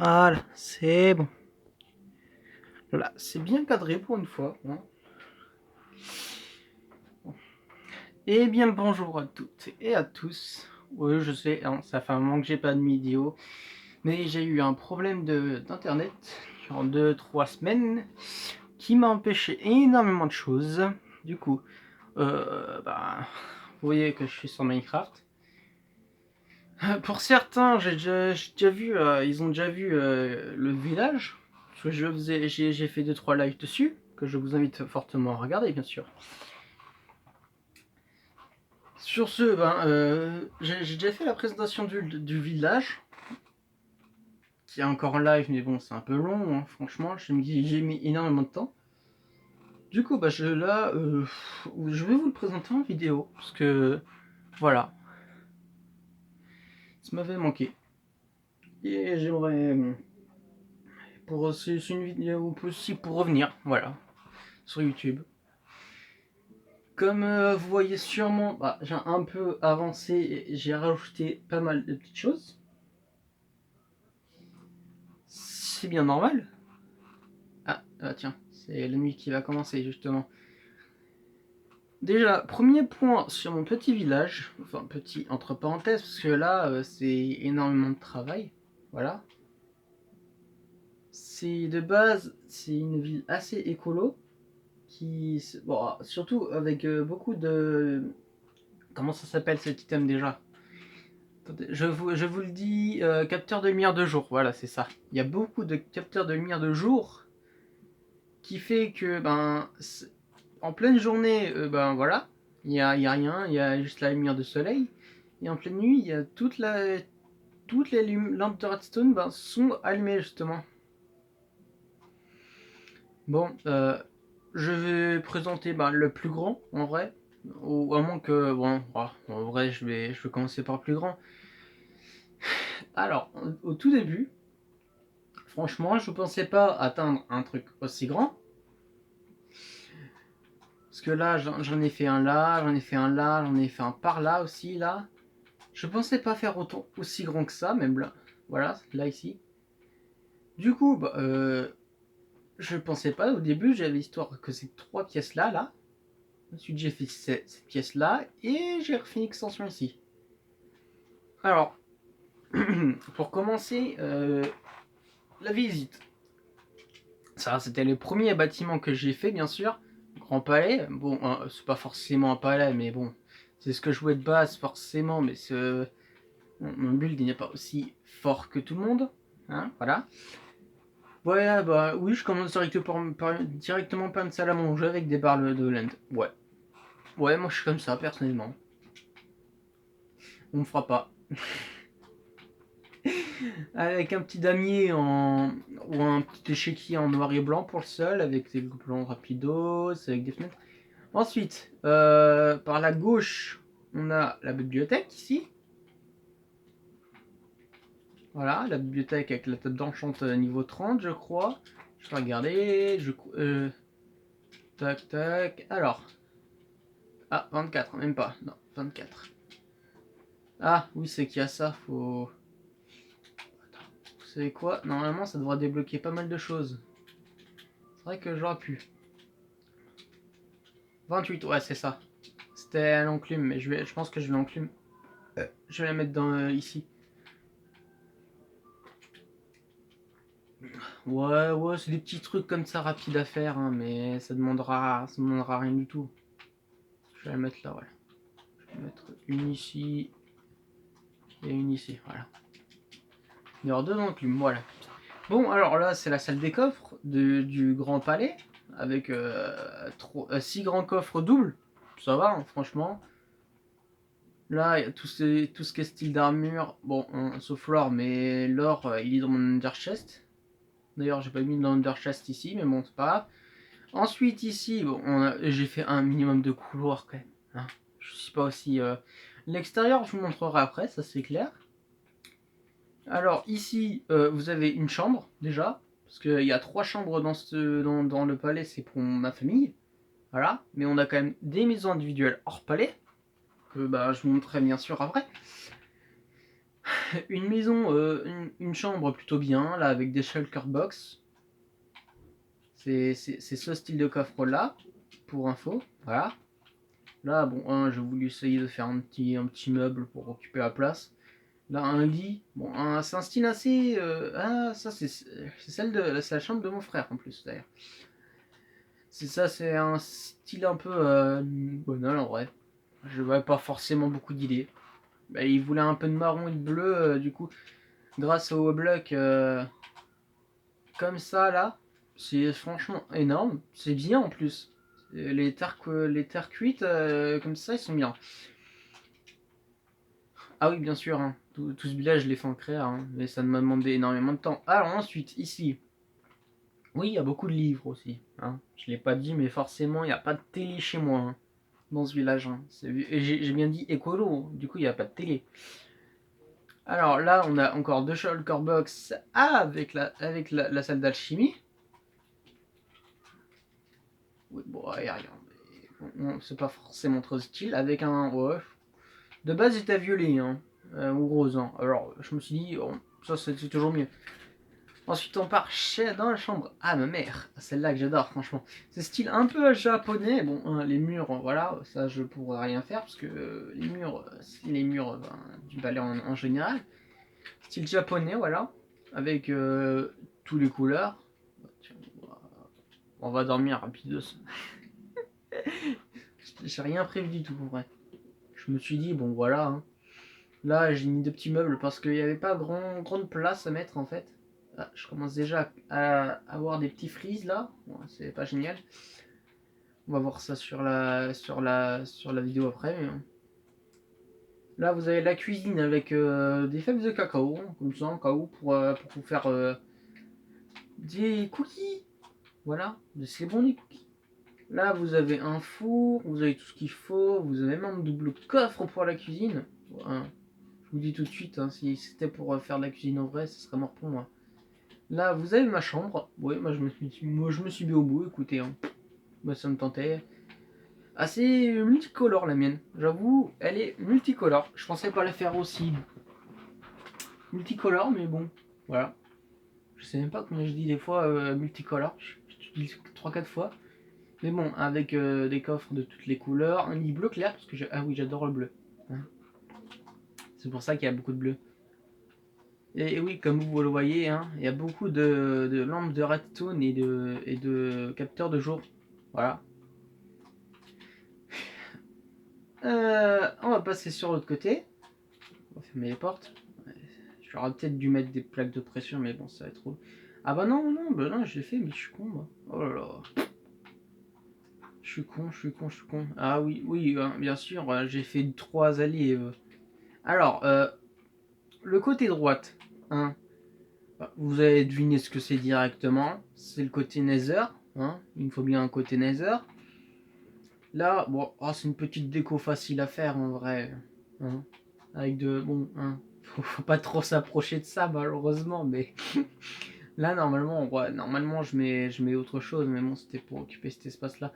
Voilà, c'est bon. Là, c'est bien cadré pour une fois. Hein. Bon. Eh bien, bonjour à toutes et à tous. Oui, je sais, hein, ça fait un moment que j'ai pas de vidéo, mais j'ai eu un problème d'internet en 2-3 semaines qui m'a empêché énormément de choses. Du coup, vous voyez que je suis sur Minecraft. Pour certains, j'ai déjà vu, ils ont déjà vu le village. Parce que j'ai fait 2-3 lives dessus, que je vous invite fortement à regarder, bien sûr. Sur ce, j'ai déjà fait la présentation du village, qui est encore en live, mais bon, c'est un peu long, hein, franchement, j'ai mis énormément de temps. Du coup, je vais vous le présenter en vidéo, parce que, voilà, ça m'avait manqué. Et j'aimerais, c'est une vidéo aussi pour revenir, voilà, sur YouTube. Comme vous voyez sûrement, j'ai un peu avancé et j'ai rajouté pas mal de petites choses. C'est bien normal. Tiens, c'est la nuit qui va commencer justement. Déjà, premier point sur mon petit village, enfin petit entre parenthèses, parce que là c'est énormément de travail. Voilà. C'est de base, c'est une ville assez écolo, bon, surtout avec beaucoup de... Comment ça s'appelle cet item déjà? Attendez, je vous le dis, capteur de lumière de jour, voilà, c'est ça. Il y a beaucoup de capteurs de lumière de jour qui fait que, en pleine journée, voilà, il y a rien, il y a juste la lumière de soleil. Et en pleine nuit, il y a toutes les lampes de redstone sont allumées justement. Bon, je vais présenter le plus grand en vrai. Ou à moins que, bon, en vrai, je vais commencer par le plus grand. Alors, au tout début, franchement, je pensais pas atteindre un truc aussi grand. Parce que là, j'en ai fait un là, j'en ai fait un là, j'en ai fait un par là aussi, là. Je pensais pas faire autant aussi grand que ça, même là. Voilà, là, ici. Du coup, je pensais pas, au début, j'avais l'histoire que ces 3 pièces là, là. Ensuite, j'ai fait cette pièce là, et j'ai refait une extension ici. Alors, pour commencer, la visite. Ça, c'était le premier bâtiment que j'ai fait, bien sûr. Grand palais. Bon, c'est pas forcément un palais, mais bon, c'est ce que je jouais de base, forcément. Mais mon build il n'est pas aussi fort que tout le monde. Hein, voilà. Ouais, oui, je commence directement par une salle à manger avec des barres de land. Ouais. Ouais, moi je suis comme ça, personnellement. On me fera pas. Avec un petit damier ou un petit échiquier en noir et blanc pour le sol, avec des plans rapidos, avec des fenêtres. Ensuite, par la gauche, on a la bibliothèque ici. Voilà, la bibliothèque avec la table d'enchante niveau 30, je crois. Je vais regarder. Tac, tac. Alors. 24, même pas. Non, 24. Ah, oui, c'est qu'il y a ça. Faut. Attends, vous savez quoi? Normalement, ça devrait débloquer pas mal de choses. C'est vrai que j'aurais pu. 28, ouais, c'est ça. C'était l'enclume, mais je pense que je vais l'enclume. Je vais la mettre ici. Ouais, c'est des petits trucs comme ça rapides à faire, hein, mais ça demandera rien du tout. Je vais la mettre là, voilà. Je vais mettre une ici et une ici, voilà. Il y aura 2 enclumes, voilà. Bon, alors là, c'est la salle des coffres du Grand Palais, avec 6 grands coffres doubles. Ça va, hein, franchement. Là, il y a tout ce qui est style d'armure. Bon, sauf l'or, mais l'or, il est dans mon Under Chest. D'ailleurs, j'ai pas mis dans Under Chest ici, mais bon, c'est pas grave. Ensuite, ici, bon, j'ai fait un minimum de couloirs quand même. Hein. Je suis pas aussi... L'extérieur, je vous montrerai après, ça c'est clair. Alors, ici, vous avez une chambre, déjà. Parce qu'il y a 3 chambres dans le palais, c'est pour ma famille. Voilà. Mais on a quand même des maisons individuelles hors palais. Que je vous montrerai bien sûr après. Une maison, une chambre plutôt bien, là, avec des shulker box. C'est ce style de coffre-là, pour info, voilà. Là, bon, j'ai voulu essayer de faire un petit meuble pour occuper la place. Là, un lit, bon, c'est un style assez... ah, ça, c'est la chambre de mon frère, en plus, d'ailleurs. C'est ça, c'est un style un peu banal, en vrai. Je vois pas forcément beaucoup d'idées. Bah, il voulait un peu de marron et de bleu, du coup, grâce au bloc comme ça, là, c'est franchement énorme. C'est bien, en plus. Les terres cuites, comme ça, ils sont bien. Ah oui, bien sûr, hein. Tout ce village, je l'ai fait en créa, hein, mais ça m'a demandé énormément de temps. Alors ensuite, ici, oui, il y a beaucoup de livres aussi. Hein. Je l'ai pas dit, mais forcément, il n'y a pas de télé chez moi, hein, dans ce village. Hein. J'ai bien dit écolo, du coup, il n'y a pas de télé. Alors là, on a encore deux shulker box avec la salle d'alchimie. Oui, bon, il n'y a rien. Bon, c'est pas forcément trop style. Avec un... Ouais, de base, c'était violet, hein, ou rose. Hein. Alors, je me suis dit, oh, ça, c'est toujours mieux. Ensuite, on part dans la chambre à ma mère. Celle-là que j'adore, franchement. C'est style un peu japonais. Bon, hein, les murs, voilà, ça je pourrais rien faire parce que les murs, c'est les murs du balai en général. Style japonais, voilà, avec toutes les couleurs. On va dormir rapidos. J'ai rien prévu du tout, en vrai. Je me suis dit, bon, voilà. Hein. Là, j'ai mis deux petits meubles parce qu'il n'y avait pas grande place à mettre en fait. Ah, je commence déjà à avoir des petits frises là. Bon, c'est pas génial. On va voir ça sur la vidéo après. Mais... Là, vous avez la cuisine avec des fèves de cacao, comme ça, en cas où, pour vous faire des cookies. Voilà, c'est bon les cookies. Là, vous avez un four, vous avez tout ce qu'il faut, vous avez même un double coffre pour la cuisine. Hein, je vous dis tout de suite, hein, si c'était pour faire de la cuisine en vrai, ce serait mort pour moi. Là, vous avez ma chambre. Oui, moi je me suis mis au bout, écoutez. Hein. Moi, ça me tentait. Assez multicolore la mienne. J'avoue, elle est multicolore. Je pensais pas la faire aussi multicolore, mais bon, voilà. Je sais même pas combien je dis des fois multicolore. Je dis 3-4 fois. Mais bon, avec des coffres de toutes les couleurs. Un lit bleu clair, parce que ah oui, j'adore le bleu. Hein. C'est pour ça qu'il y a beaucoup de bleu. Et oui, comme vous le voyez, hein, il y a beaucoup de lampes de redstone et de capteurs de jour. Voilà. On va passer sur l'autre côté. On va fermer les portes. J'aurais peut-être dû mettre des plaques de pression, mais bon, ça va être trop. Ah bah non, je l'ai fait, mais je suis con, moi. Oh là là. Je suis con. Ah oui, bien sûr, j'ai fait 3 allées. Alors, le côté droite, hein, vous avez deviné ce que c'est directement. C'est le côté Nether. Hein, il me faut bien un côté Nether. Là, bon, c'est une petite déco facile à faire en vrai. Hein, avec bon, hein, faut pas trop s'approcher de ça malheureusement, mais là normalement je mets autre chose, mais bon, c'était pour occuper cet espace-là.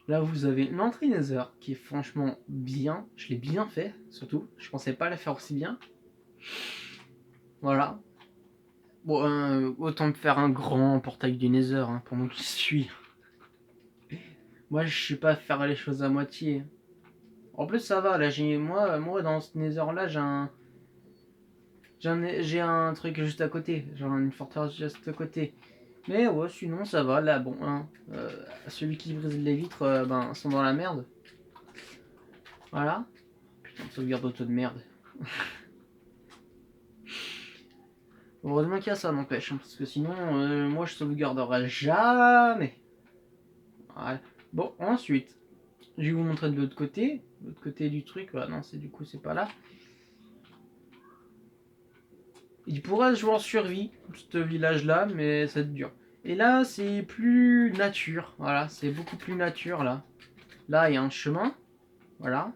Là, vous avez l'entrée Nether qui est franchement bien. Je l'ai bien fait, surtout. Je pensais pas la faire aussi bien. Voilà. Bon, autant me faire un grand portail du Nether, hein, pour moi qui suis. Moi, je suis pas à faire les choses à moitié. En plus, ça va. Là, moi dans ce Nether là, j'ai un truc juste à côté. Genre une forteresse juste à côté. Mais ouais, sinon ça va. Là, bon, hein, celui qui brise les vitres, ben, sont dans la merde. Voilà. Putain, sauvegarde auto de merde. Heureusement qu'il y a ça, n'empêche. Hein, parce que sinon, moi je sauvegarderai jamais. Voilà. Bon, ensuite, je vais vous montrer de l'autre côté. L'autre côté du truc. Voilà, non, du coup, c'est pas là. Il pourrait se jouer en survie, ce village-là, mais ça va être dur. Et là, c'est plus nature. Voilà, c'est beaucoup plus nature, là. Là, il y a un chemin. Voilà.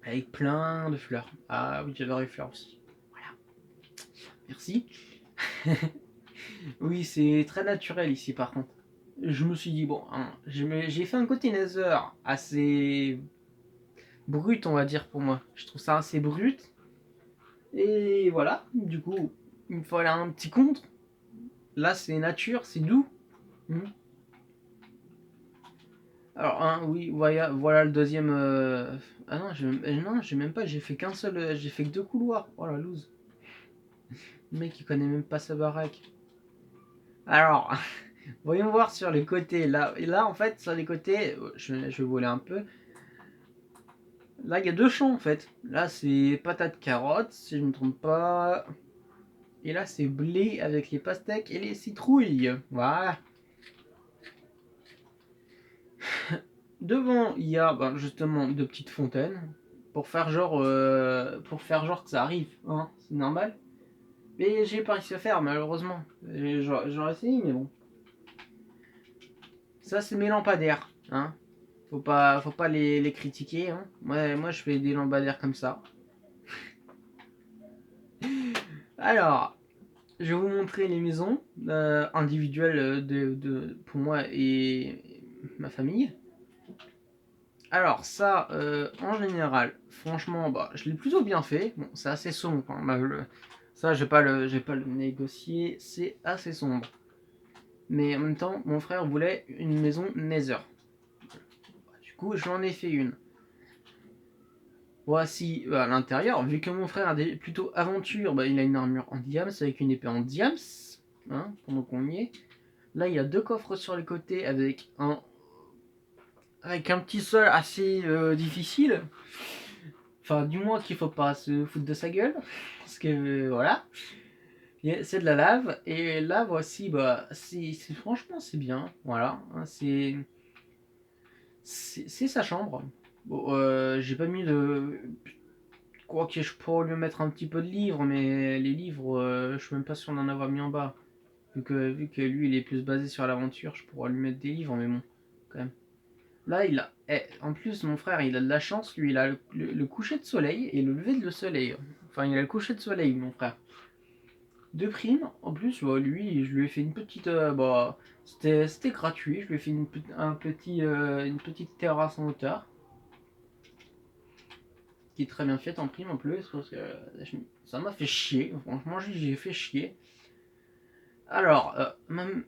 Avec plein de fleurs. Ah oui, j'adore les fleurs aussi. Voilà. Merci. Oui, c'est très naturel ici, par contre. Je me suis dit, bon, hein, j'ai fait un côté Nether assez brut, on va dire, pour moi. Je trouve ça assez brut. Et voilà, du coup, il me fallait un petit contre. Là, c'est nature, c'est doux. Mhm. Alors, oui, voilà le deuxième. Ah non, j'ai même pas, j'ai fait qu'un seul, j'ai fait que 2 couloirs. Oh la loose. Le mec, il connaît même pas sa baraque. Alors, voyons voir sur les côtés. Là, et là en fait, sur les côtés, je vais voler un peu. Là, il y a 2 champs en fait. Là, c'est patates carottes, si je ne me trompe pas. Et là, c'est blé avec les pastèques et les citrouilles. Voilà. Devant, il y a justement 2 petites fontaines pour faire genre que ça arrive, hein, c'est normal. Mais j'ai pas réussi à faire malheureusement. J'aurais essayé, mais bon. Ça, c'est mes lampadaires, hein. Faut pas les critiquer, hein. Moi, je fais des lampadaires comme ça. Alors, je vais vous montrer les maisons individuelles pour moi et ma famille. Alors ça, en général, franchement, je l'ai plutôt bien fait. Bon, c'est assez sombre, hein. Ça, j'ai pas le négocier. C'est assez sombre. Mais en même temps, mon frère voulait une maison Nether. Du coup, j'en ai fait une. Voici à l'intérieur. Vu que mon frère est plutôt aventure, il a une armure en diams avec une épée en diams. Hein, pendant qu'on y est. Là, il y a 2 coffres sur les côtés avec un petit sol assez difficile. Enfin, du moins qu'il faut pas se foutre de sa gueule. Parce que voilà. C'est de la lave. Et là, voici, franchement, c'est bien. Voilà. Hein, c'est sa chambre. Bon, j'ai pas mis de. Quoi que je pourrais lui mettre un petit peu de livres, mais les livres, je suis même pas sûr d'en avoir mis en bas. Vu que lui, il est plus basé sur l'aventure, je pourrais lui mettre des livres, mais bon, quand même. Là, en plus, mon frère, il a de la chance, lui, il a le coucher de soleil et le lever de soleil. Enfin, il a le coucher de soleil, mon frère. De prime, en plus, lui, je lui ai fait une petite. C'était gratuit, je lui ai fait une petite terrasse en hauteur. Qui est très bien faite en prime en plus, parce que ça m'a fait chier. Franchement, j'ai fait chier. Alors,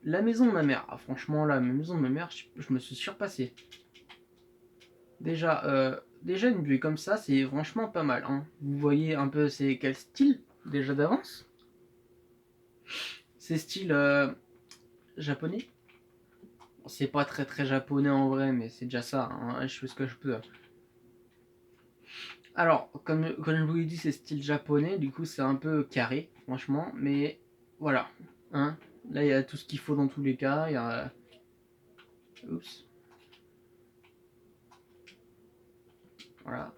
la maison de ma mère, franchement, la maison de ma mère, je me suis surpassé. Déjà une vue comme ça, c'est franchement pas mal, hein. Vous voyez un peu c'est quel style déjà d'avance. C'est style japonais. C'est pas très très japonais en vrai, mais c'est déjà ça, hein. Je fais ce que je peux. Alors, comme je vous l'ai dit, c'est style japonais, du coup c'est un peu carré, franchement, mais voilà. Hein. Là, il y a tout ce qu'il faut dans tous les cas. Il y a. Oups. Voilà.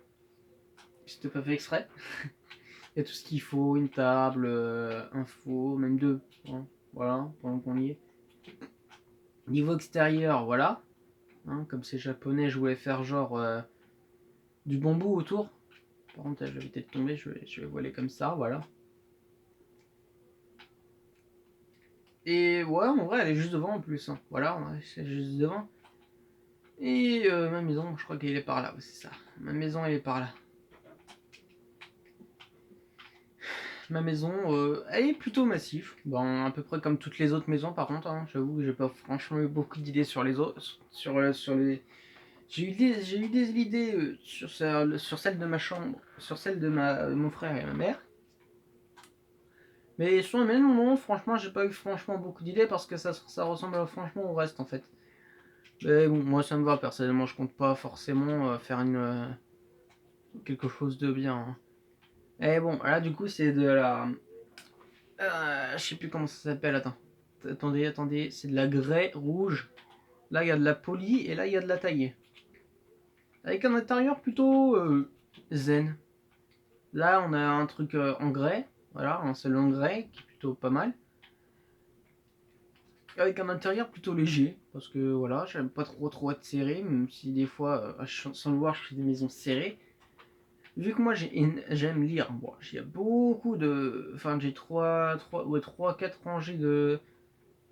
C'était pas fait exprès. Il y a tout ce qu'il faut, une table, un four, même 2. Hein. Voilà, pendant qu'on y est. Niveau extérieur, voilà. Hein, comme c'est japonais, je voulais faire genre du bambou autour. Par contre, je vais peut-être tomber, je vais voler comme ça, voilà. Et ouais, en vrai, elle est juste devant en plus. Hein. Voilà, c'est juste devant. Et ma maison, je crois qu'elle est par là, c'est ça. Ma maison, elle est par là. Ma maison, elle est plutôt massive. À peu près comme toutes les autres maisons, par contre. Hein. J'avoue que j'ai pas franchement eu beaucoup d'idées sur les autres. Sur les. J'ai eu des idées sur celle de ma chambre, sur celle de mon frère et ma mère. Mais sur la maison, non, franchement, j'ai pas eu franchement beaucoup d'idées parce que ça ressemble franchement au reste en fait. Mais bon, moi ça me va personnellement, je compte pas forcément faire quelque chose de bien. Hein. Et bon, là du coup, c'est de la. Je sais plus comment ça s'appelle, attends. Attendez, c'est de la grès rouge. Là, il y a de la polie et là, il y a de la taillée. Avec un intérieur plutôt zen. Là, on a un truc en grès. Voilà, un seul en grès qui est plutôt pas mal. Avec un intérieur plutôt léger. Parce que voilà, j'aime pas trop être serré. Même si des fois, sans le voir, je fais des maisons serrées. Vu que moi j'aime lire, bon, il y a beaucoup de. Enfin, j'ai 4 rangées de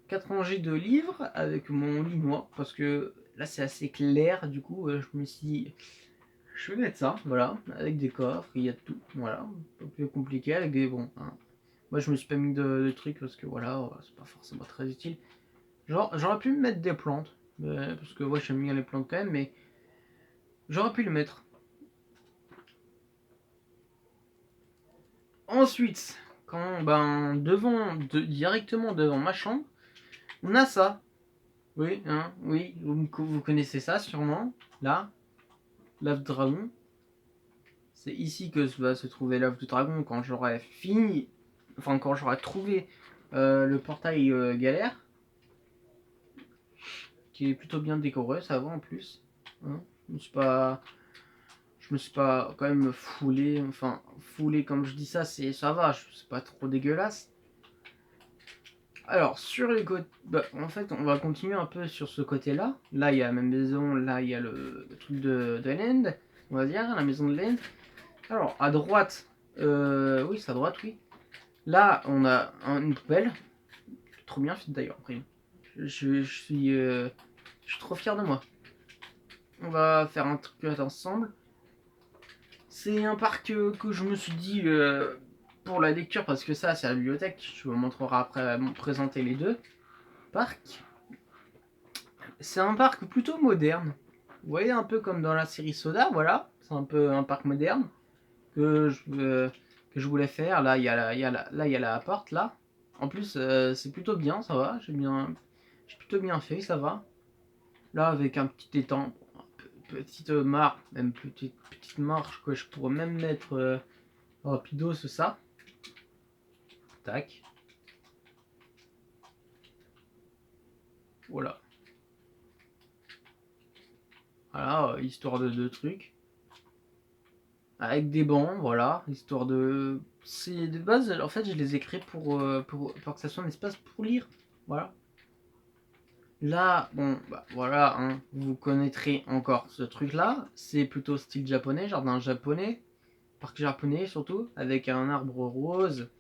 4 rangées de livres avec mon lit noir parce que là c'est assez clair, du coup je me suis dit Je vais mettre ça, voilà, avec des coffres, il y a de tout, voilà, un peu plus compliqué avec des bons. Hein. Moi je me suis pas mis de trucs parce que voilà, c'est pas forcément très utile. Genre, j'aurais pu me mettre des plantes, parce que ouais, j'aime bien les plantes quand même, mais j'aurais pu le mettre. Ensuite, quand directement devant ma chambre, on a ça. Oui, hein, oui, vous connaissez ça sûrement. Là, l'œuf de dragon. C'est ici que va se trouver l'œuf de dragon quand j'aurai fini, enfin quand j'aurai trouvé le portail galère, qui est plutôt bien décoré, ça va en plus. Hein. Je me suis pas quand même foulé, enfin foulé comme je dis ça, ça va, c'est pas trop dégueulasse. Alors sur les côtés, en fait on va continuer un peu sur ce côté-là. Là il y a la même maison, là il y a le truc de l'End, on va dire, la maison de l'End. Alors à droite, oui c'est à droite, oui. Là on a une poubelle, trop bien fait d'ailleurs. Je suis trop fier de moi. On va faire un truc ensemble. C'est un parc que je me suis dit pour la lecture, parce que ça, c'est la bibliothèque. Je vous montrerai après présenter les deux parcs. C'est un parc plutôt moderne. Vous voyez, un peu comme dans la série Soda, voilà. C'est un peu un parc moderne que je voulais faire. Là, il y a la porte, là. En plus, c'est plutôt bien, ça va. J'ai plutôt bien fait, ça va. Là, avec un petit étang, petite mare, même petite marche que je pourrais même mettre rapido, c'est ça. Tac. Voilà. Voilà, histoire de trucs. Avec des bancs, voilà, histoire de... C'est de base, en fait, je les ai créés pour que ça soit un espace pour lire. Voilà. Là, bon, voilà, hein, vous connaîtrez encore ce truc-là. C'est plutôt style japonais, jardin japonais. Parc japonais surtout, avec un arbre rose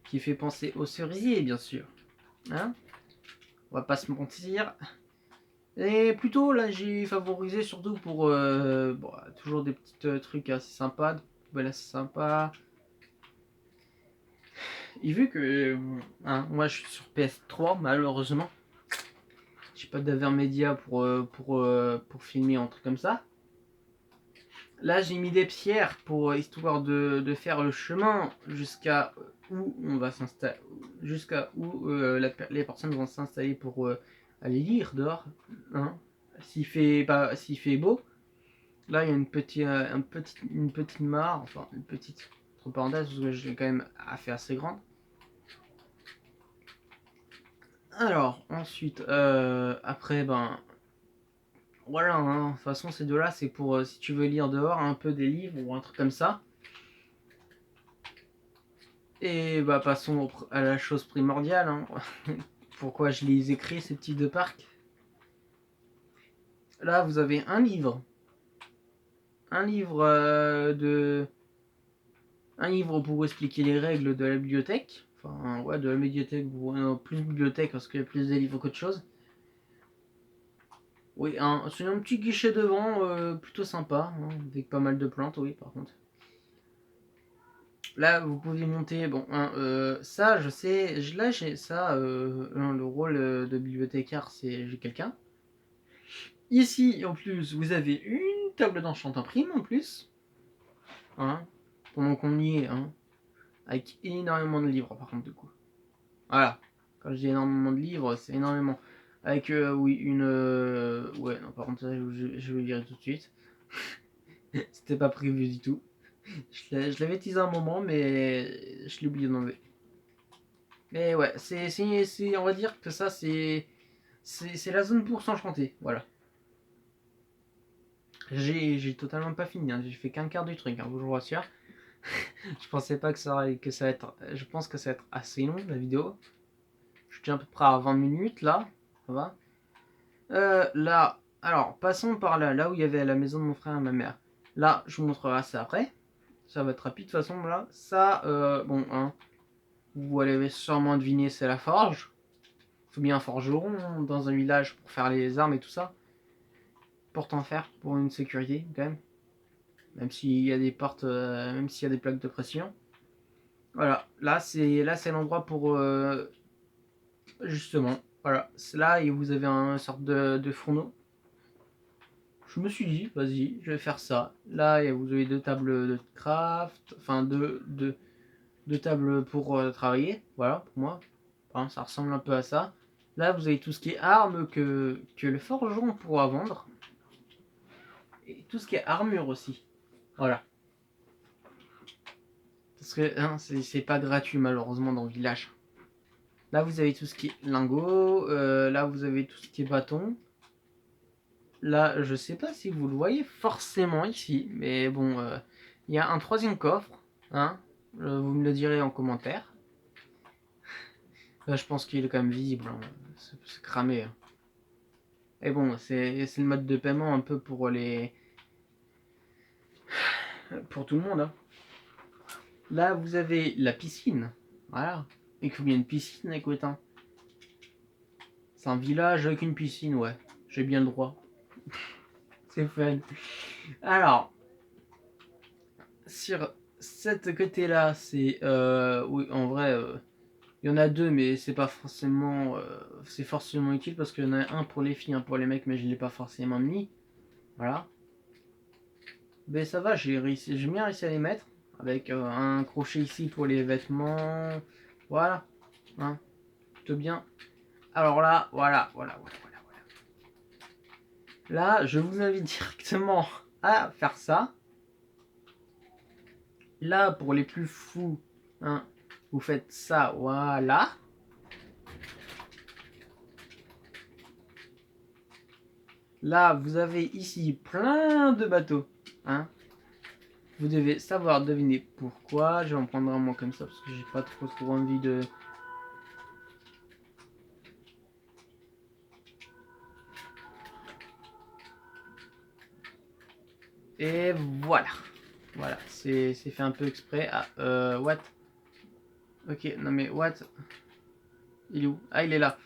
qui fait penser aux cerisiers, bien sûr. Hein, on va pas se mentir. Et plutôt, là, j'ai favorisé surtout pour toujours des petits trucs assez sympas, assez sympas. Et vu que moi je suis sur PS3, malheureusement, j'ai pas d'Avermedia pour filmer un truc comme ça. Là, j'ai mis des pierres pour histoire de faire le chemin jusqu'à où on va s'installer, jusqu'à où les personnes vont s'installer pour aller lire dehors. Hein. S'il fait beau, là il y a une petite mare, enfin une petite entre parenthèses parce que j'ai quand même fait assez grande. Alors ensuite, après voilà, hein, de toute façon ces deux là c'est pour si tu veux lire dehors un peu des livres ou un truc comme ça. Et passons à la chose primordiale. Hein. Pourquoi je les ai créés ces petits deux parcs. Là vous avez un livre. Un livre un livre pour expliquer les règles de la bibliothèque. Enfin ouais, de la médiathèque, ou plus bibliothèque parce qu'il y a plus de livres qu'autre chose. Oui, c'est un petit guichet devant, plutôt sympa, hein, avec pas mal de plantes, oui, par contre. Là, vous pouvez monter, ça, je sais, là, j'ai ça, le rôle de bibliothécaire, c'est j'ai quelqu'un. Ici, en plus, vous avez une table d'enchant en prime, en plus. Hein, pendant qu'on y est, hein, avec énormément de livres, par contre, du coup. Voilà, quand je dis énormément de livres, c'est énormément. Avec, oui, ouais, non, par contre, je vais le dire tout de suite. C'était pas prévu du tout. Je l'avais teasé un moment, mais je l'ai oublié d'enlever. Mais ouais, on va dire que ça, c'est la zone pour s'enchanter. Voilà. J'ai totalement pas fini. Hein. J'ai fait qu'un quart du truc, hein, je vous rassure. Je pensais pas que ça va être. Je pense que ça va être assez long la vidéo. Je suis à peu près à 20 minutes là. Ça va. Là, alors passons par là, là où il y avait la maison de mon frère et ma mère. Là, je vous montrerai ça après. Ça va être rapide de toute façon. Là, ça, hein, vous allez sûrement deviner, c'est la forge. Faut bien un forgeron dans un village pour faire les armes et tout ça. Pour t'en faire, pour une sécurité quand même. même s'il y a des portes, même s'il y a des plaques de pression. Voilà, là c'est l'endroit pour justement, voilà, c'est là et vous avez un sorte de fourneau. Je me suis dit, vas-y, je vais faire ça. Là, vous avez 2 tables de craft, enfin deux tables pour travailler, voilà, pour moi. Enfin, ça ressemble un peu à ça. Là, vous avez tout ce qui est armes que le forgeron pourra vendre. Et tout ce qui est armure aussi. Voilà. Parce que hein, c'est pas gratuit malheureusement dans le village. Là, vous avez tout ce qui est lingot. Là, vous avez tout ce qui est bâton. Là, je sais pas si vous le voyez forcément ici. Mais bon, il y a un troisième coffre. Hein, vous me le direz en commentaire. Là, je pense qu'il est quand même visible. Hein. C'est cramé. Hein. Et bon, c'est le mode de paiement un peu pour pour tout le monde. Hein. Là, vous avez la piscine. Voilà. Et combien de piscines, écoute. Hein. C'est un village avec une piscine, ouais. J'ai bien le droit. C'est fun. Alors, sur cette côté-là, c'est... oui, en vrai, il y en a deux, mais c'est pas forcément... c'est forcément utile parce qu'il y en a un pour les filles, un pour les mecs, mais je l'ai pas forcément mis. Voilà. Mais ça va, j'ai bien réussi à les mettre. Avec un crochet ici pour les vêtements. Voilà. Hein, plutôt bien. Alors là, voilà. Là, je vous invite directement à faire ça. Là, pour les plus fous, hein, vous faites ça, voilà. Là, vous avez ici plein de bateaux. Hein. Vous devez savoir deviner pourquoi. Je vais en prendre un mot comme ça parce que j'ai pas trop envie de... Et voilà. Voilà, c'est fait un peu exprès. Ah, what? Ok, non mais what? Il est où? Ah, il est là.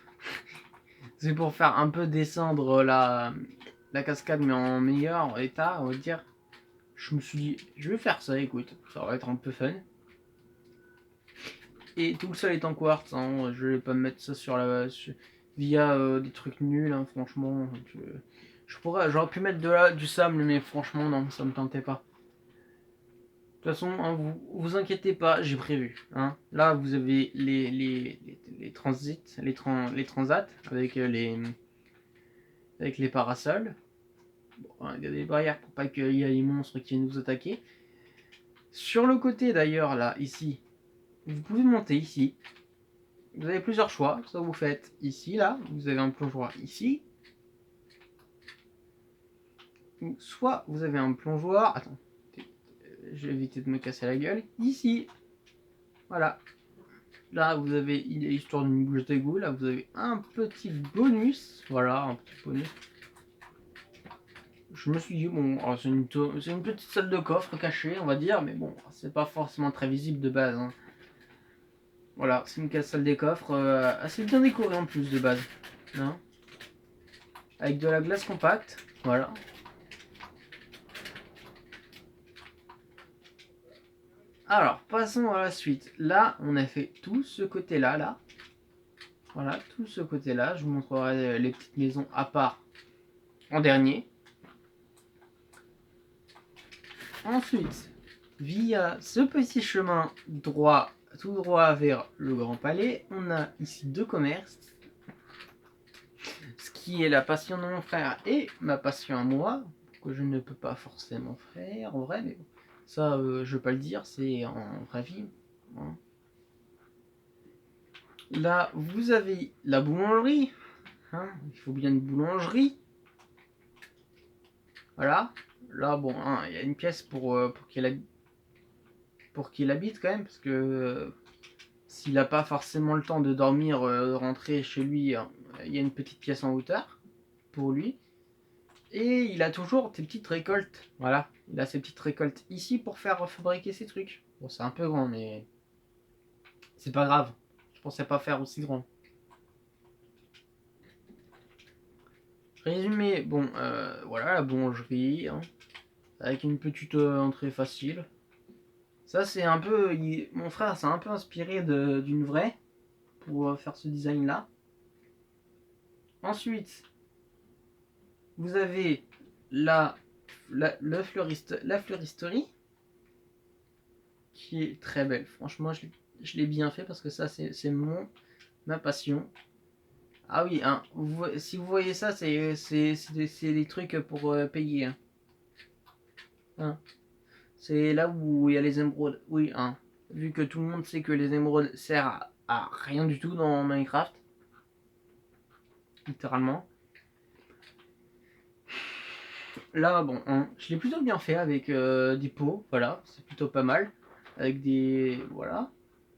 C'est pour faire un peu descendre la cascade, mais en meilleur état, on va dire. Je me suis dit, je vais faire ça, écoute, ça va être un peu fun. Et tout le sol est en quartz, hein, je vais pas mettre ça via des trucs nuls, hein, franchement. J'aurais pu mettre du sable, mais franchement, non, ça me tentait pas. De toute façon, hein, vous inquiétez pas, j'ai prévu. Hein. Là, vous avez les transits, les transats avec les parasols. Bon, hein, il y a des barrières pour pas qu'il y ait les monstres qui viennent nous attaquer. Sur le côté d'ailleurs, là, ici, vous pouvez monter ici. Vous avez plusieurs choix. Soit vous faites ici, là, vous avez un plongeoir ici. Ou soit vous avez un plongeoir. Attends, je vais éviter de me casser la gueule. Ici. Voilà. Là, vous avez, histoire d'une bouche d'égout, là, vous avez un petit bonus. Voilà, un petit bonus. Je me suis dit, bon, c'est une petite salle de coffre cachée, on va dire, mais bon, c'est pas forcément très visible de base. Hein. Voilà, c'est une salle des coffres assez bien décorée en plus de base. Hein. Avec de la glace compacte, voilà. Alors, passons à la suite. Là, on a fait tout ce côté-là, là. Voilà, tout ce côté-là. Je vous montrerai les petites maisons à part en dernier. Ensuite, via ce petit chemin droit, tout droit vers le Grand Palais, on a ici 2 commerces. Ce qui est la passion de mon frère et ma passion à moi, que je ne peux pas forcément faire en vrai, mais bon, ça je vais pas le dire, c'est en vraie vie. Hein. Là, vous avez la boulangerie. Hein, il faut bien une boulangerie. Voilà. Là, bon, hein, il y a une pièce pour qu'il habite quand même, parce que s'il n'a pas forcément le temps de dormir, rentrer chez lui, il y a une petite pièce en hauteur pour lui. Et il a toujours des petites récoltes. Voilà, il a ses petites récoltes ici pour faire fabriquer ses trucs. Bon, c'est un peu grand, mais c'est pas grave. Je pensais pas faire aussi grand. Résumé, bon, voilà la boulangerie. Hein. avec une petite entrée facile. Ça c'est un peu, mon frère s'est un peu inspiré d'une vraie pour faire ce design là. Ensuite, vous avez la fleuristerie qui est très belle. Franchement, je l'ai bien fait parce que ça c'est ma passion. Ah oui, hein, si vous voyez ça, c'est des trucs pour payer. Hein. Hein. C'est là où il y a les émeraudes. Oui, hein. Vu que tout le monde sait que les émeraudes servent à rien du tout dans Minecraft. Littéralement. Là, bon, hein, je l'ai plutôt bien fait avec des pots. Voilà, c'est plutôt pas mal. Avec des... Voilà.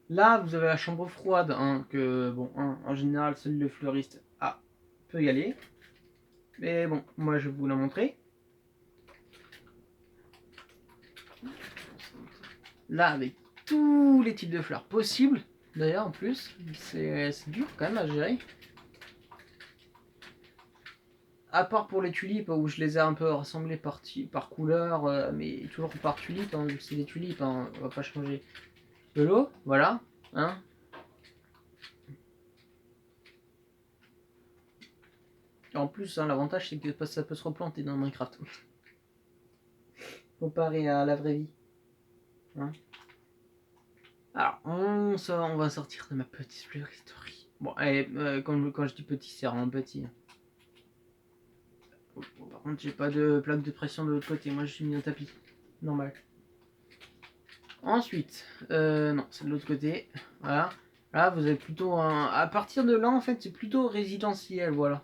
Là, vous avez la chambre froide. Hein, que, bon, hein, en général, seul le fleuriste peut y aller. Mais bon, moi, je vais vous la montrer. Là, avec tous les types de fleurs possibles. D'ailleurs, en plus, c'est dur quand même à gérer. À part pour les tulipes, où je les ai un peu rassemblées par couleur, mais toujours par tulipe, hein, vu que c'est des tulipes, hein, on va pas changer. De l'eau, voilà. Hein. Et en plus, hein, l'avantage, c'est que ça peut se replanter dans Minecraft. Comparé à la vraie vie. Hein. Alors, on va sortir de ma petite fleuristerie. Bon, allez, quand je dis petit, c'est vraiment petit. Par contre, j'ai pas de plaque de pression de l'autre côté. Moi, je suis mis au tapis. Normal. Ensuite, non, c'est de l'autre côté. Voilà. Là, vous avez plutôt un... À partir de là, en fait, c'est plutôt résidentiel, voilà.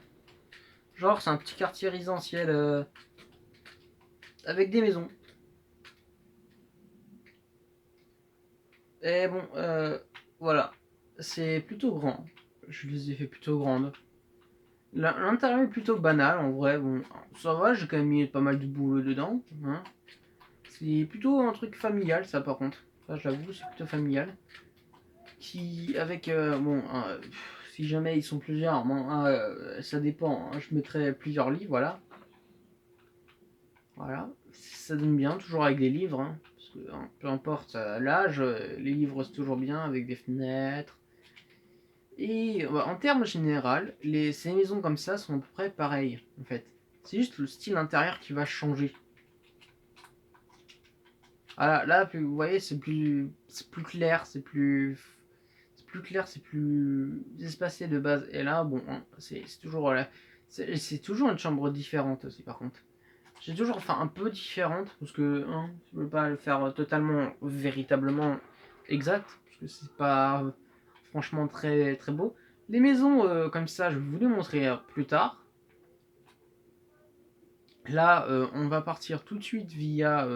Genre, c'est un petit quartier résidentiel avec des maisons. Et bon, voilà. C'est plutôt grand. Je les ai fait plutôt grandes. L'intérieur est plutôt banal, en vrai. Bon, ça va, j'ai quand même mis pas mal de boulot dedans. Hein. C'est plutôt un truc familial, ça, par contre. Ça, j'avoue, c'est plutôt familial. Qui, avec, bon, si jamais ils sont plusieurs, bon, ça dépend. Hein, je mettrai plusieurs lits, voilà. Voilà. Ça donne bien, toujours avec des livres. Hein, parce que, hein, peu importe l'âge, les livres c'est toujours bien avec des fenêtres. Et en termes général, ces maisons comme ça sont à peu près pareilles, en fait. C'est juste le style intérieur qui va changer. Voilà, là, vous voyez, c'est plus clair, c'est plus clair, c'est plus espacé de base. Et là, bon, hein, c'est toujours c'est toujours une chambre différente aussi, par contre. J'ai toujours, enfin, un peu différente parce que hein, je veux pas le faire totalement, véritablement exact parce que c'est pas franchement très très beau. Les maisons comme ça, je vais vous les montrer plus tard. Là, on va partir tout de suite via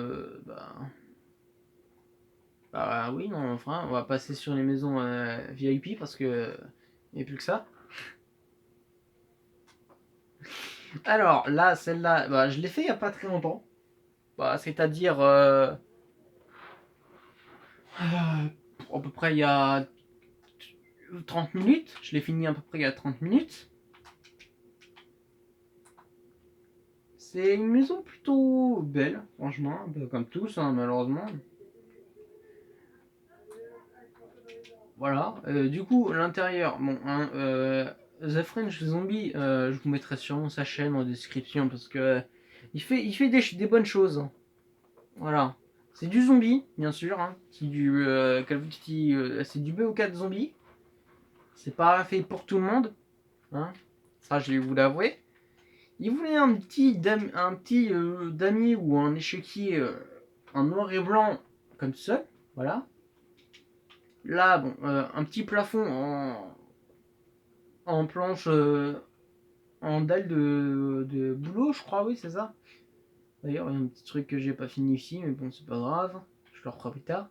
bah oui, non, enfin, on va passer sur les maisons VIP parce que il n'y a plus que ça. Alors là, celle-là, bah, je l'ai fait il n'y a pas très longtemps. Bah, c'est-à-dire à peu près il y a 30 minutes. Je l'ai fini à peu près il y a 30 minutes. C'est une maison plutôt belle, franchement, un peu comme tous, hein, malheureusement. Voilà, du coup, l'intérieur, bon, hein, The French Zombie, je vous mettrai sûrement sa chaîne en description parce que il fait des bonnes choses. Voilà. C'est du zombie, bien sûr. Hein. C'est du Call of Duty, c'est du BO4 zombie. C'est pas fait pour tout le monde. Hein. Ça, je vais vous l'avouer. Il voulait un petit damier ou un échiquier en noir et blanc comme ça. Voilà. Là, bon, un petit plafond en planche, en dalle de boulot, je crois, oui, c'est ça. D'ailleurs, il y a un petit truc que j'ai pas fini ici, mais bon, c'est pas grave. Je le referai plus tard.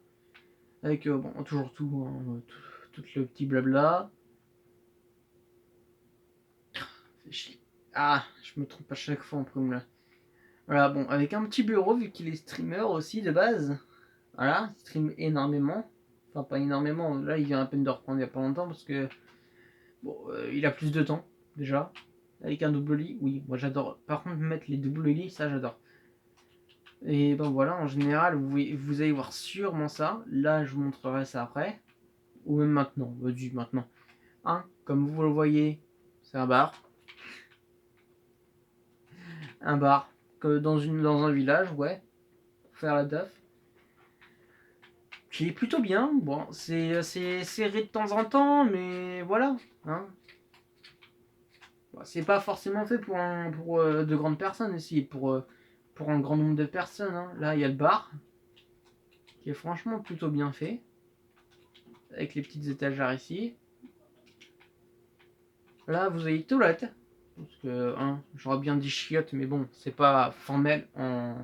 Avec, bon, toujours tout, hein, tout le petit blabla. Ah, je me trompe à chaque fois en prime là. Voilà, bon, avec un petit bureau, vu qu'il est streamer aussi de base. Voilà, il stream énormément. Enfin, pas énormément, là il vient à peine de reprendre il y a pas longtemps parce que. Bon, il a plus de temps, déjà. Avec un double lit, oui, moi j'adore. Par contre, mettre les double lits, ça j'adore. Et ben voilà, en général, vous allez voir sûrement ça. Là, je vous montrerai ça après. Ou même maintenant, vas-y, maintenant. Hein, comme vous le voyez, c'est un bar. Un bar, que dans un village, ouais, pour faire la teuf. Qui est plutôt bien. Bon, c'est serré de temps en temps, mais voilà. Hein. Bon, c'est pas forcément fait pour de grandes personnes aussi, pour un grand nombre de personnes. Hein. Là, il y a le bar, qui est franchement plutôt bien fait, avec les petites étagères ici. Là, vous avez les toilettes. Parce que, hein, j'aurais bien dit chiottes, mais bon, c'est pas formel en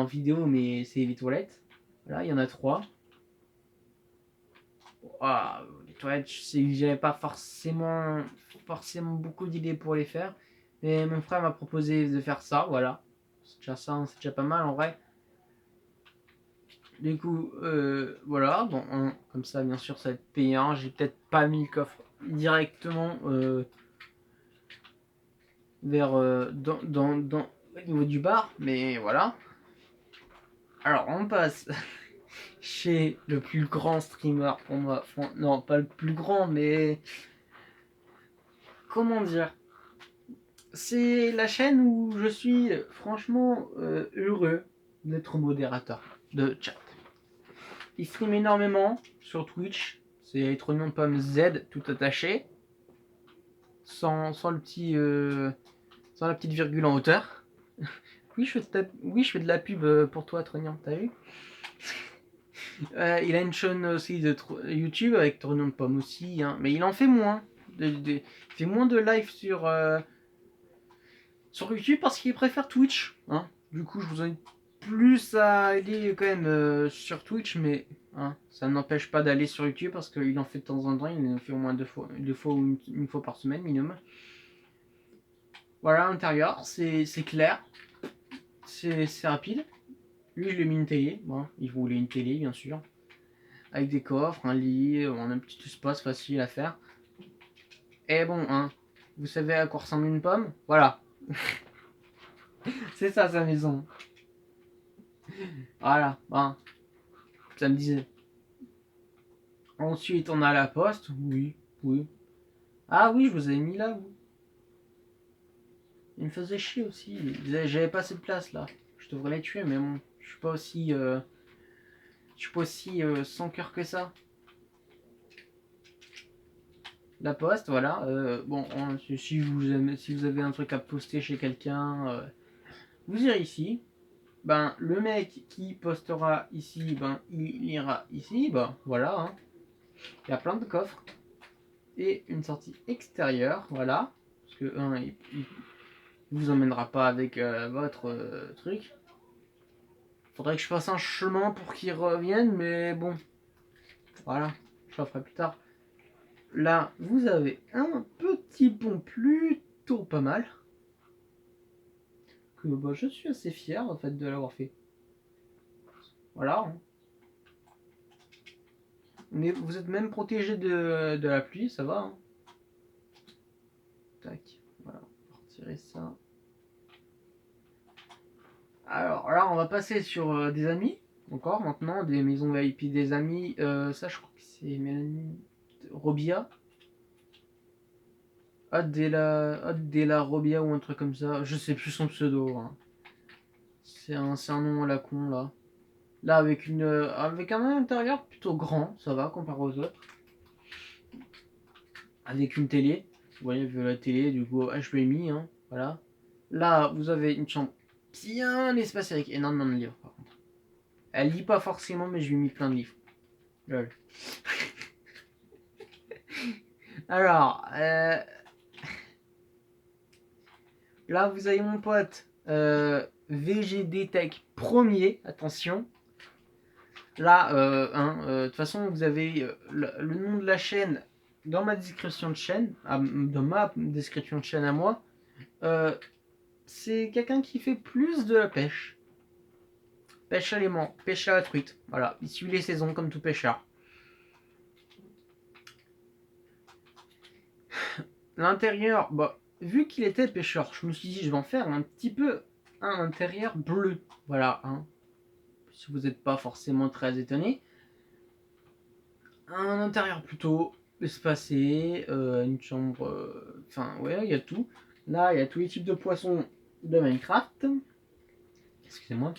vidéo, mais c'est les toilettes. Là, il y en a 3. Ah, les toilettes, j'avais pas forcément beaucoup d'idées pour les faire. Mais mon frère m'a proposé de faire ça, voilà. C'est déjà ça, hein, c'est déjà pas mal en vrai. Du coup, voilà. Bon, comme ça, bien sûr, ça va être payant. J'ai peut-être pas mis le coffre directement vers au niveau du bar, mais voilà. Alors, on passe chez le plus grand streamer pour moi. Non, pas le plus grand, mais comment dire? C'est la chaîne où je suis franchement heureux d'être modérateur de chat. Il stream énormément sur Twitch. C'est Trognon de Pomme Z tout attaché. Sans le petit. Sans la petite virgule en hauteur. Oui, je fais de la pub pour toi, Trognon, t'as vu? Il a une chaîne aussi de YouTube avec Trognon de Pomme aussi. Hein. Mais il en fait moins. Il fait moins de live sur YouTube parce qu'il préfère Twitch. Hein. Du coup, je vous invite plus à aller quand même sur Twitch, mais hein, ça n'empêche pas d'aller sur YouTube parce qu'il en fait de temps en temps. Il en fait au moins deux fois ou une fois par semaine minimum. Voilà, à l'intérieur, c'est clair, c'est rapide. Lui, je lui ai mis une télé. Bon, il voulait une télé, bien sûr. Avec des coffres, un lit, un petit espace facile à faire. Et bon, hein, vous savez à quoi ressemble une pomme? Voilà. C'est ça, sa maison. Voilà, bon, ça me disait. Ensuite, on a la poste. Oui, oui. Ah oui, je vous ai mis là, vous. Il me faisait chier aussi. J'avais pas assez de place là. Je devrais les tuer, mais bon, je suis pas aussi, sans cœur que ça. La poste, voilà. Bon, si vous avez un truc à poster chez quelqu'un, vous irez ici. Ben, le mec qui postera ici, ben, il ira ici. Ben, voilà. Hein. Il y a plein de coffres. Et une sortie extérieure, voilà. Parce que, il vous emmènera pas avec votre truc. Faudrait que je fasse un chemin pour qu'il revienne, mais bon. Voilà, je le ferai plus tard. Là, vous avez un petit pont plutôt pas mal. Que bah, je suis assez fier en fait de l'avoir fait. Voilà. Hein. Mais vous êtes même protégé de la pluie, ça va. Hein. Tac, voilà, on va retirer ça. Alors là, on va passer sur des amis. Encore maintenant, des maisons VIP des amis. Ça, je crois que c'est Mélanie Robia. Adela Robia ou un truc comme ça. Je sais plus son pseudo. Hein. C'est un nom à la con là. Là, avec un intérieur plutôt grand, ça va comparé aux autres. Avec une télé. Vous voyez, vu la télé, du coup, HDMI. Hein, voilà. Là, vous avez une chambre bien espacée avec énormément de livres par contre. Elle lit pas forcément, mais je lui ai mis plein de livres. Lol. Alors, là, vous avez mon pote VGD Tech premier, attention. Là, de toute façon, vous avez le nom de la chaîne dans ma description de chaîne, dans ma description de chaîne à moi. C'est quelqu'un qui fait plus de la pêche. Pêche à l'aimant, pêche à la truite. Voilà, il suit les saisons comme tout pêcheur. L'intérieur, bah, vu qu'il était pêcheur, je me suis dit, je vais en faire un petit peu un intérieur bleu. Voilà, hein. Si vous n'êtes pas forcément très étonné. Un intérieur plutôt espacé, une chambre... Enfin, ouais, il y a tout. Là, il y a tous les types de poissons de Minecraft. Excusez-moi.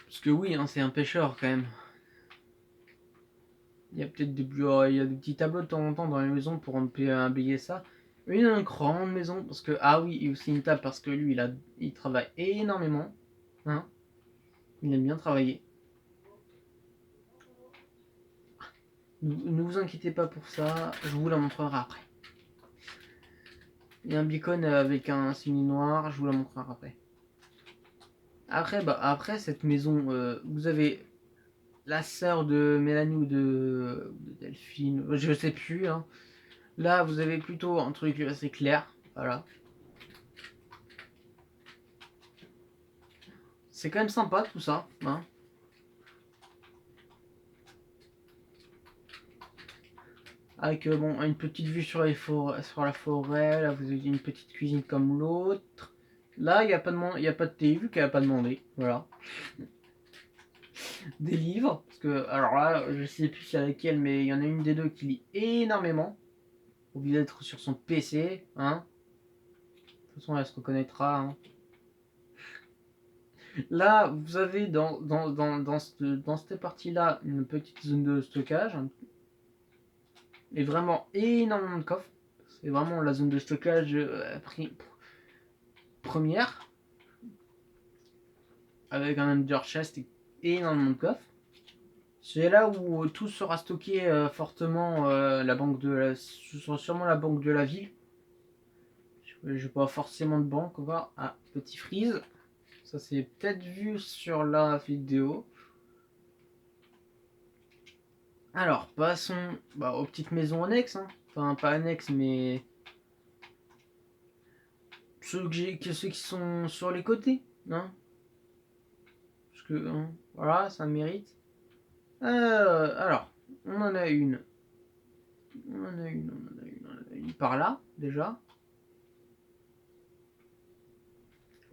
Parce que oui, hein, c'est un pêcheur quand même. Il y a peut-être des, il y a des petits tableaux de temps en temps dans les maisons pour habiller ça. Une grande maison, parce que... Ah oui, et aussi une table, parce que lui, il travaille énormément. Hein, il aime bien travailler. Ne vous inquiétez pas pour ça, je vous la montrerai après. Il y a un beacon avec un signe noir, je vous la montrerai après. Après cette maison, vous avez la sœur de Mélanie ou de Delphine, je sais plus. Hein. Là, vous avez plutôt un truc assez clair, voilà. C'est quand même sympa tout ça. Hein. Avec bon, une petite vue sur la forêt, là vous avez une petite cuisine comme l'autre. Là, il n'y a pas de thé, vu qu'elle n'a pas demandé. Voilà. Des livres, parce que, alors là, je sais plus c'est laquelle, mais il y en a une des deux qui lit énormément. Obligé d'être sur son PC, hein. De toute façon, elle se reconnaîtra, hein. Là, vous avez dans cette partie-là une petite zone de stockage. Et vraiment énormément de coffres. C'est vraiment la zone de stockage première. Avec un under chest et énormément de coffres. C'est là où tout sera stocké fortement. La banque de la, sûrement la banque de la ville. J'ai pas forcément de banque. On va à Petit Freeze. Ça c'est peut-être vu sur la vidéo. Alors, passons aux petites maisons annexes. Hein. Enfin, pas annexes, mais ceux qui sont sur les côtés. Hein. Parce que, hein, voilà, ça mérite. Alors, on en a une. On en a une par là, déjà.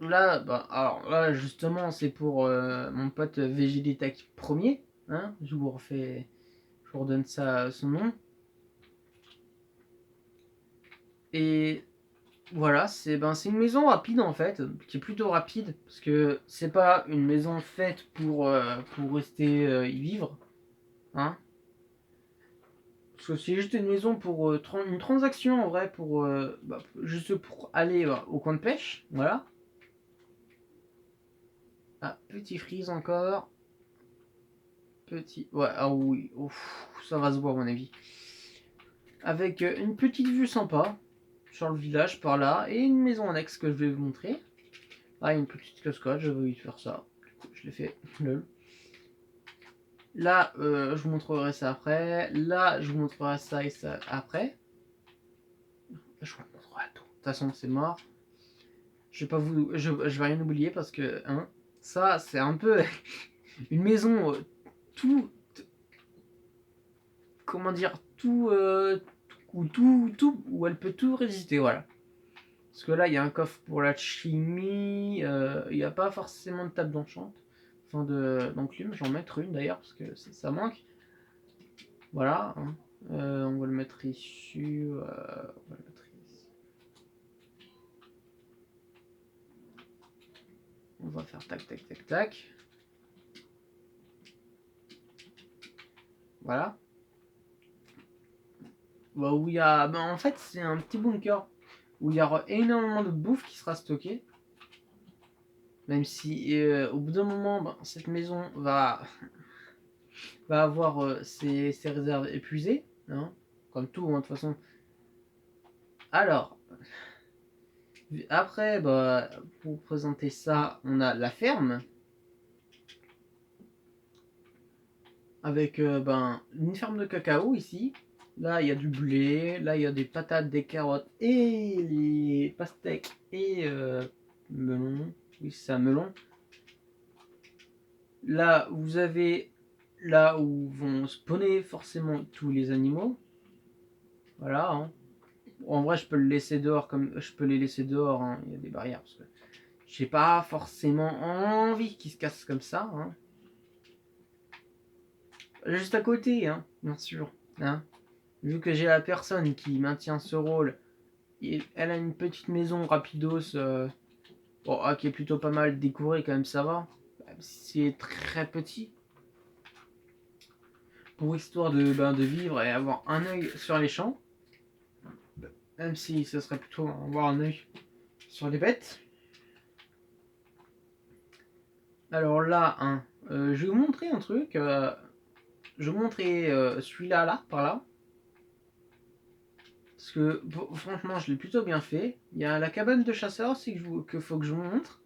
Là, alors là, justement, c'est pour mon pote Vegeta premier. Hein, je vous redonne ça son nom. Et voilà, c'est une maison rapide en fait, qui est plutôt rapide, parce que c'est pas une maison faite pour rester y vivre. Hein. Parce que c'est juste une maison pour une transaction en vrai, juste pour aller au coin de pêche. Voilà. Ah, petit freeze encore. Petit. Ouais, ah oui. Ouf, ça va se voir, à mon avis. Avec une petite vue sympa sur le village par là. Et une maison annexe que je vais vous montrer. Ah, une petite cascade, je vais faire ça. Du coup, je l'ai fait. Lol. Là, je vous montrerai ça après. Là, je vous montrerai ça et ça après. Je vous montrerai tout. De toute façon, c'est mort. Je vais rien oublier parce que hein, ça, c'est un peu une maison tout, comment dire, où elle peut tout résister, voilà. Parce que là, il y a un coffre pour la chimie, il n'y a pas forcément de table d'enchant, enfin d'enclume, j'en mettre une d'ailleurs, parce que ça manque. Voilà, hein. On va le mettre ici, on va le mettre ici. On va faire tac, tac, tac, tac. Voilà. Où il y a... en fait, c'est un petit bunker où il y aura énormément de bouffe qui sera stockée. Même si au bout d'un moment, cette maison va avoir ses réserves épuisées. Hein, comme tout, hein, de toute façon. Alors, après, pour présenter ça, on a la ferme. Avec une ferme de cacao ici. Là, il y a du blé. Là, il y a des patates, des carottes et les pastèques et melon. Oui, c'est un melon. Là, vous avez là où vont spawner forcément tous les animaux. Voilà. Hein. En vrai, je peux le laisser dehors comme je peux les laisser dehors. Hein. Il y a des barrières parce que j'ai pas forcément envie qu'ils se cassent comme ça. Hein. Juste à côté, hein, bien sûr. Hein. Vu que j'ai la personne qui maintient ce rôle, elle a une petite maison rapidos, qui est plutôt pas mal décorée quand même, ça va. C'est très petit. Pour histoire de vivre et avoir un œil sur les champs. Même si ce serait plutôt avoir un œil sur les bêtes. Alors là, hein, je vais vous montrer un truc. Je vais vous montrer celui-là, là, par là. Parce que franchement, je l'ai plutôt bien fait. Il y a la cabane de chasseurs aussi que faut que je vous montre.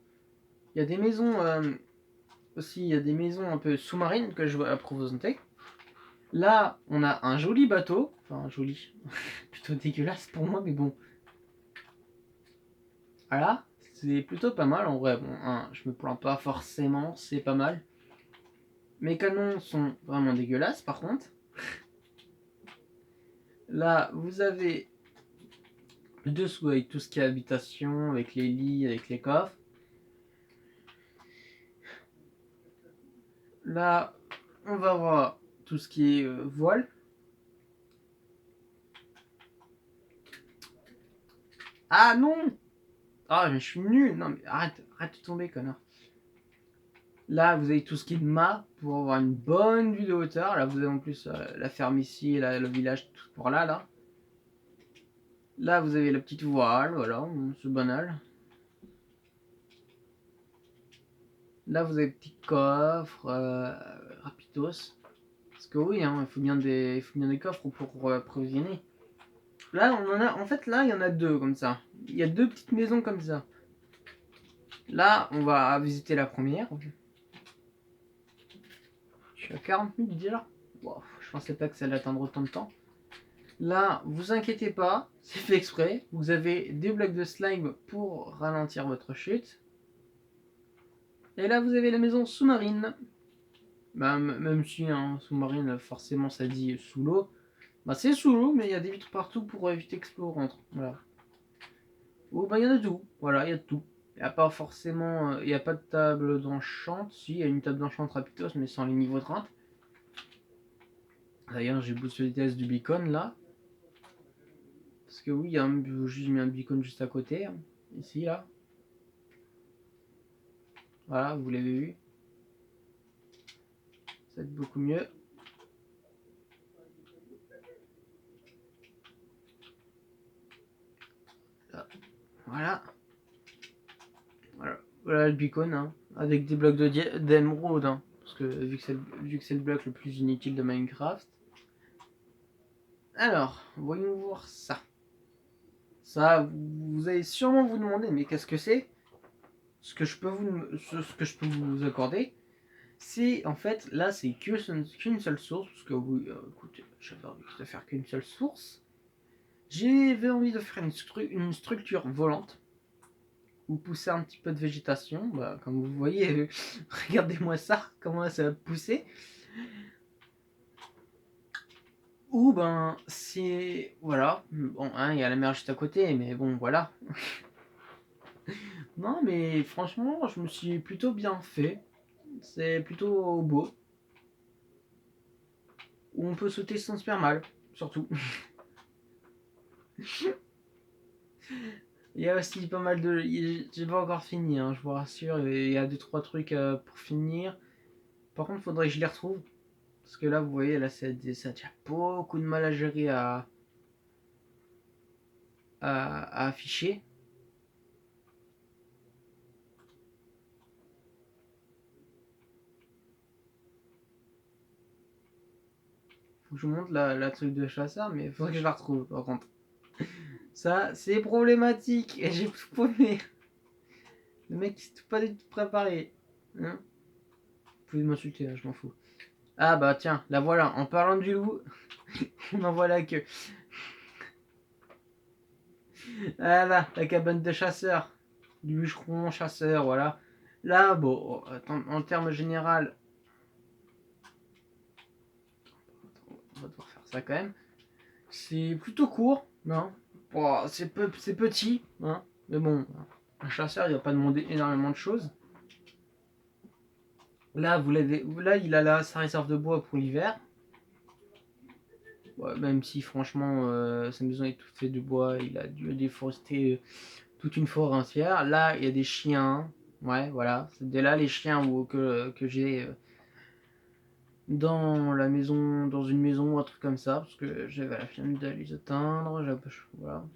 Il y a des maisons aussi, il y a des maisons un peu sous-marines que je vais présenter. Là, on a un joli bateau. Enfin, joli. Plutôt dégueulasse pour moi, mais bon. Voilà. C'est plutôt pas mal en vrai. Bon, hein, je me plains pas forcément, c'est pas mal. Mes canons sont vraiment dégueulasses par contre. Là, vous avez le dessous avec tout ce qui est habitation, avec les lits, avec les coffres. Là, on va voir tout ce qui est voile. Ah non! Ah, mais je suis nul! Non, mais arrête de tomber, connard. Là, vous avez tout ce qui est mât pour avoir une bonne vue de hauteur. Là, vous avez en plus la ferme ici, là, le village, tout pour là, là. Là, vous avez la petite voile, voilà, c'est banal. Là, vous avez le petit coffre, rapidos. Parce que oui, hein, il faut bien des coffres pour approvisionner. Là, on en a, en fait, là, il y en a deux comme ça. Il y a deux petites maisons comme ça. Là, on va visiter la première. Je suis à 40 minutes déjà. Wow, je pensais pas que ça allait atteindre autant de temps. Là, vous inquiétez pas, c'est fait exprès. Vous avez des blocs de slime pour ralentir votre chute. Et là, vous avez la maison sous-marine. Bah, même si hein, sous-marine, forcément, ça dit sous l'eau. Bah, c'est sous l'eau, mais il y a des vitres partout pour éviter que l'eau rentre. Voilà. Oh, bah, il y en a de tout. Voilà, il y a de tout. Il n'y a pas forcément. Il n'y a pas de table d'enchant. Si, il y a une table d'enchant rapidos, mais sans les niveaux de rente. D'ailleurs, j'ai boosté les tests du beacon là. Parce que oui, j'ai mis un beacon juste à côté. Hein, ici, là. Voilà, vous l'avez vu. Ça va être beaucoup mieux. Là. Voilà. Voilà le beacon, hein, avec des blocs d'émeraude. Hein, parce que vu que c'est le bloc le plus inutile de Minecraft. Alors, voyons voir ça. Ça, vous allez sûrement vous demander, mais qu'est-ce que c'est? Ce que je peux vous accorder, c'est en fait, là, c'est qu'une seule source, parce que oui, écoutez, j'avais envie de faire qu'une seule source. J'avais envie de faire une structure volante, ou pousser un petit peu de végétation, bah, comme vous voyez, regardez-moi ça, comment ça va pousser. Ou ben, c'est... Voilà, bon, hein, il y a la mer juste à côté, mais bon, voilà. Non, mais franchement, je me suis plutôt bien fait. C'est plutôt beau. Où on peut sauter sans se faire mal, surtout. Il y a aussi pas mal de... J'ai pas encore fini, hein, je vous rassure. Il y a 2-3 trucs pour finir. Par contre, il faudrait que je les retrouve. Parce que là, vous voyez, là, ça a déjà beaucoup de mal à gérer à afficher. Faut que je vous montre la truc de chasseur, mais il faudrait que je la retrouve, par contre. Ça, c'est problématique. Et j'ai tout paumé. Le mec, il s'est pas du tout préparé. Hein, vous pouvez m'insulter, hein, je m'en fous. Ah bah tiens, la voilà. En parlant du loup, on en voit la queue. Ah là, la cabane de chasseur. Du bûcheron chasseur, voilà. Là, bon, en termes général, on va devoir faire ça quand même. C'est plutôt court, non? Bon, c'est petit, hein, mais bon, un chasseur, il va pas demander énormément de choses. Là, là, il a là sa réserve de bois pour l'hiver. Ouais, même si franchement, sa maison est toute faite de bois, il a dû déforester toute une forêt entière. Là, il y a des chiens. Ouais, voilà. C'est dès là les chiens que j'ai dans la maison, dans une maison ou un truc comme ça, parce que j'avais la flemme de les atteindre. Voilà.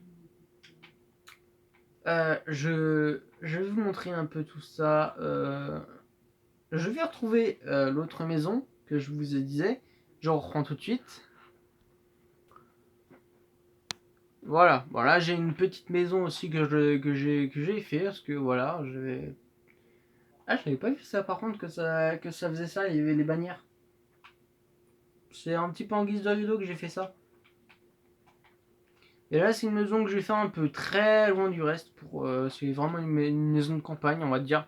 Je vais vous montrer un peu tout ça. Je vais retrouver l'autre maison que je vous disais. Je reprends tout de suite. Voilà, voilà, j'ai une petite maison aussi que j'ai fait parce que voilà, je vais. Ah, je n'avais pas vu ça par contre que ça faisait ça, il y avait les bannières. C'est un petit peu en guise de rideau que j'ai fait ça. Et là, c'est une maison que j'ai fait un peu très loin du reste pour c'est vraiment une maison de campagne, on va dire,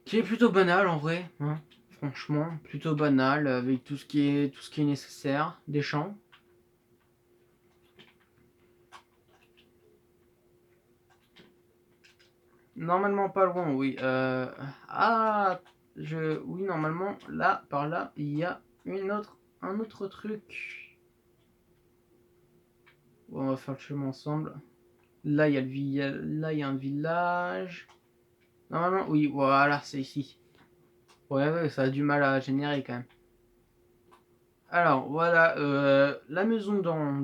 qui est plutôt banale en vrai, hein. Franchement, plutôt banale avec tout ce qui est nécessaire, des champs. Normalement pas loin, oui. Ah, oui, normalement, là, par là, il y a un autre truc. Bon, on va faire le chemin ensemble. Là, là, il y a un village. Normalement, oui, voilà, c'est ici. Ouais, ouais, ça a du mal à générer quand même. Alors, voilà, la maison dans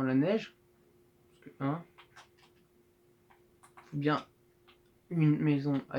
la neige. Parce que, hein, faut bien une maison avec